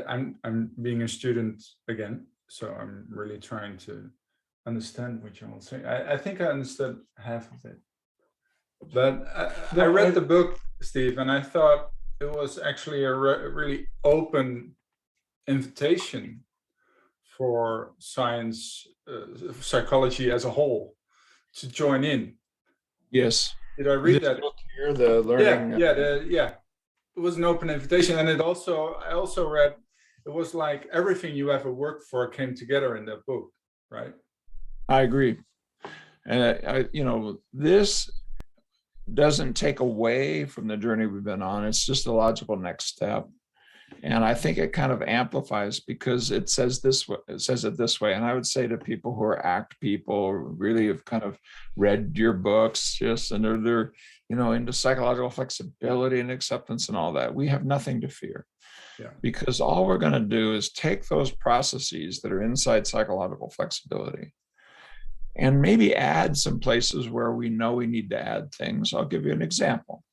I'm being a student again, so I'm really trying to understand what you're all saying. I think I understood half of it, but I read the book, Steve, and I thought it was actually a really open invitation for science, psychology as a whole, to join in. Yes. Did I read This that? book here, the learning. Yeah. It was an open invitation, and I also read it was like everything you ever worked for came together in that book, right? I agree. And this doesn't take away from the journey we've been on. It's just a logical next step. And I think it kind of amplifies because it says it this way. And I would say to people who are ACT people, really have kind of read your books, just and they're into psychological flexibility and acceptance and all that. We have nothing to fear. Yeah. Because all we're going to do is take those processes that are inside psychological flexibility and maybe add some places where we know we need to add things. I'll give you an example.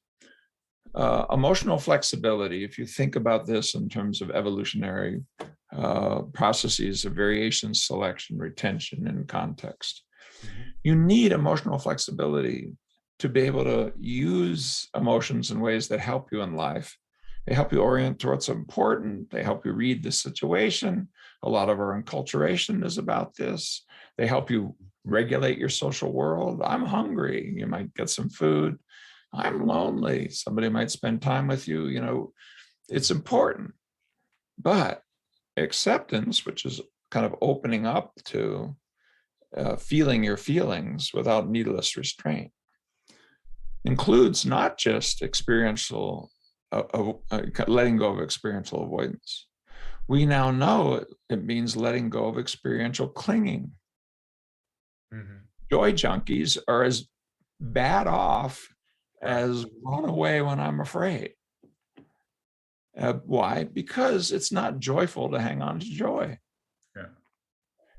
Emotional flexibility, if you think about this in terms of evolutionary processes of variation, selection, retention, and context, you need emotional flexibility to be able to use emotions in ways that help you in life. They help you orient to what's important. They help you read the situation. A lot of our enculturation is about this. They help you regulate your social world. I'm hungry. You might get some food. I'm lonely. Somebody might spend time with you. It's important. But acceptance, which is kind of opening up to feeling your feelings without needless restraint, includes not just experiential, letting go of experiential avoidance. We now know it means letting go of experiential clinging. Mm-hmm. Joy junkies are as bad off as run away when I'm afraid. Why? Because it's not joyful to hang on to joy. Yeah.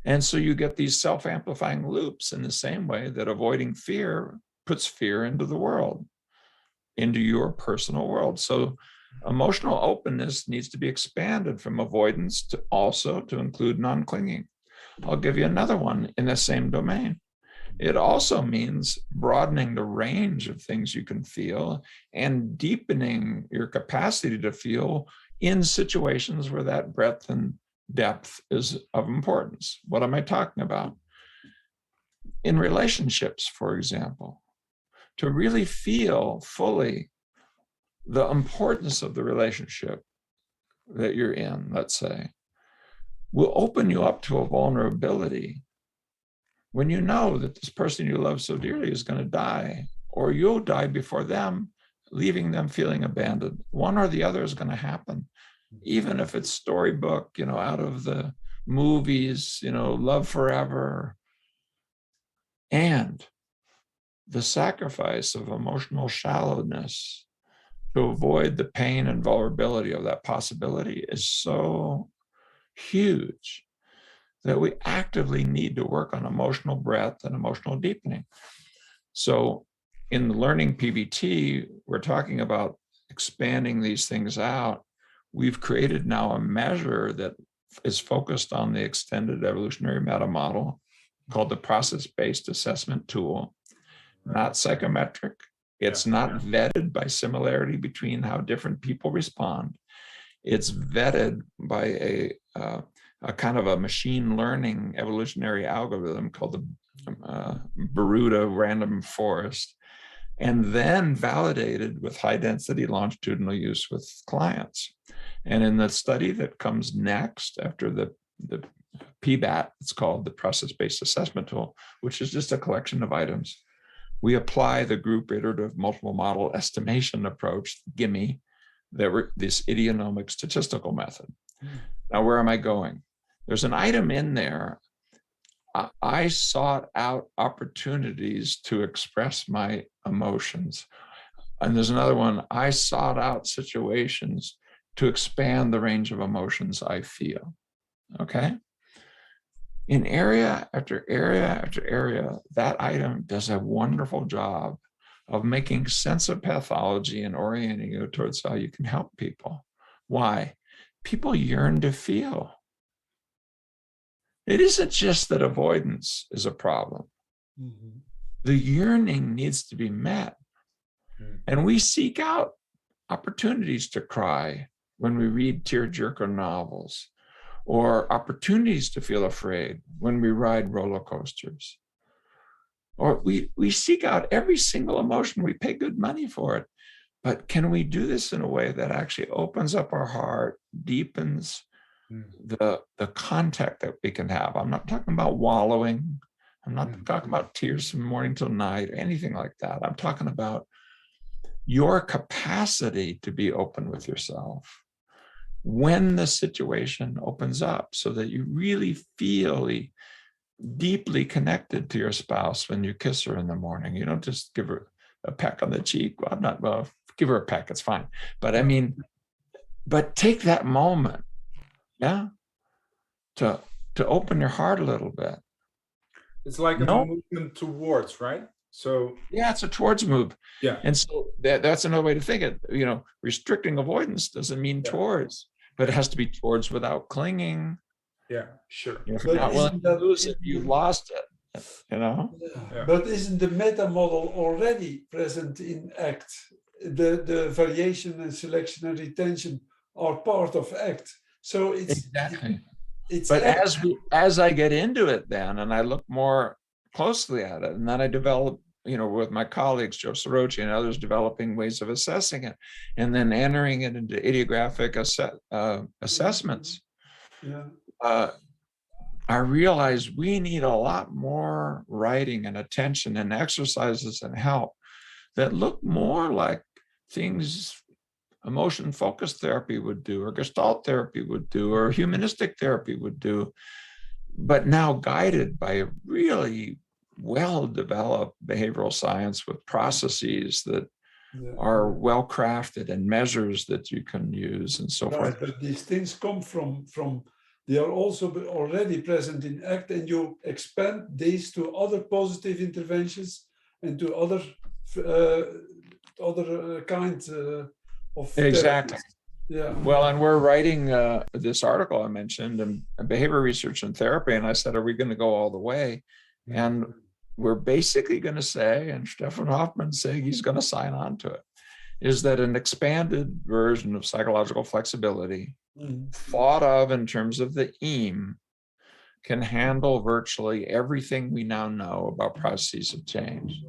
And so you get these self-amplifying loops in the same way that avoiding fear puts fear into the world, into your personal world. So emotional openness needs to be expanded from avoidance to also to include non-clinging. I'll give you another one in the same domain. It also means broadening the range of things you can feel and deepening your capacity to feel in situations where that breadth and depth is of importance. What am I talking about? In relationships, for example, to really feel fully the importance of the relationship that you're in, let's say, will open you up to a vulnerability when you know that this person you love so dearly is going to die, or you'll die before them, leaving them feeling abandoned. One or the other is going to happen, even if it's storybook, out of the movies, love forever. And the sacrifice of emotional shallowness to avoid the pain and vulnerability of that possibility is so huge that we actively need to work on emotional breadth and emotional deepening. So in the learning PBT, we're talking about expanding these things out. We've created now a measure that is focused on the extended evolutionary meta model called the process-based assessment tool, not psychometric. It's not vetted by similarity between how different people respond. It's vetted by a kind of a machine learning evolutionary algorithm called the Baruda random forest, and then validated with high density longitudinal use with clients. And in the study that comes next after the PBAT, it's called the process-based assessment tool, which is just a collection of items. We apply the group iterative multiple model estimation approach, GIMME, this idionomic statistical method. Now, where am I going? There's an item in there. I sought out opportunities to express my emotions. And there's another one. I sought out situations to expand the range of emotions I feel. Okay? In area after area after area, that item does a wonderful job of making sense of pathology and orienting you towards how you can help people. Why? people yearn to feel. It isn't just that avoidance is a problem. Mhm. The yearning needs to be met. And we seek out opportunities to cry when we read tearjerker novels, or opportunities to feel afraid when we ride roller coasters. Or we seek out every single emotion. We pay good money for it. But can we do this in a way that actually opens up our heart, deepens the contact that we can have? I'm not talking about wallowing. I'm not talking about tears from morning till night or anything like that. I'm talking about your capacity to be open with yourself when the situation opens up, so that you really feel deeply connected to your spouse when you kiss her in the morning. You don't just give her a peck on the cheek. Well, give her a peck, it's fine. But I mean, but take that moment, to open your heart a little bit. It's like a movement towards, right? So yeah, it's a towards move. Yeah. And so that's another way to think it. Restricting avoidance doesn't mean towards, but it has to be towards without clinging. Yeah, sure. If you're not willing to lose it, you've lost it. Yeah. But isn't the meta model already present in ACT? The variation and selection and retention are part of ACT. So it's exactly. It's but as I get into it then, and I look more closely at it, and then I develop, with my colleagues, Joe Sorochi and others, developing ways of assessing it, and then entering it into idiographic assessments. Yeah. I realized we need a lot more writing and attention and exercises and help that look more like things emotion focused therapy would do, or Gestalt therapy would do, or humanistic therapy would do, but now guided by a really well-developed behavioral science with processes that are well crafted and measures that you can use and so forth. But these things come from they are also already present in ACT, and you expand these to other positive interventions and to other kinds of exactly. therapies. Yeah. Well, and we're writing this article I mentioned, and behavior research and therapy, and I said, are we going to go all the way? And we're basically going to say, and Stefan Hoffman's saying he's going to sign on to it, is that an expanded version of psychological flexibility, thought of in terms of the EAM, can handle virtually everything we now know about processes of change.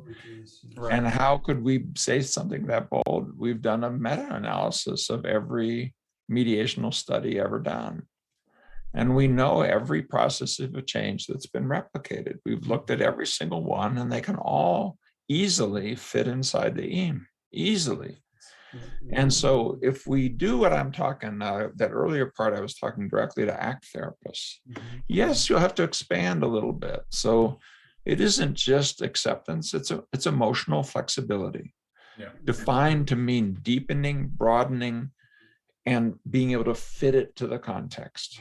Right. And how could we say something that bold? We've done a meta-analysis of every mediational study ever done. And we know every process of a change that's been replicated. We've looked at every single one, and they can all easily fit inside the EAM, easily. And so if we do what I'm talking, that earlier part I was talking directly to ACT therapists, yes, you'll have to expand a little bit. So it isn't just acceptance, it's emotional flexibility. Defined to mean deepening, broadening, and being able to fit it to the context.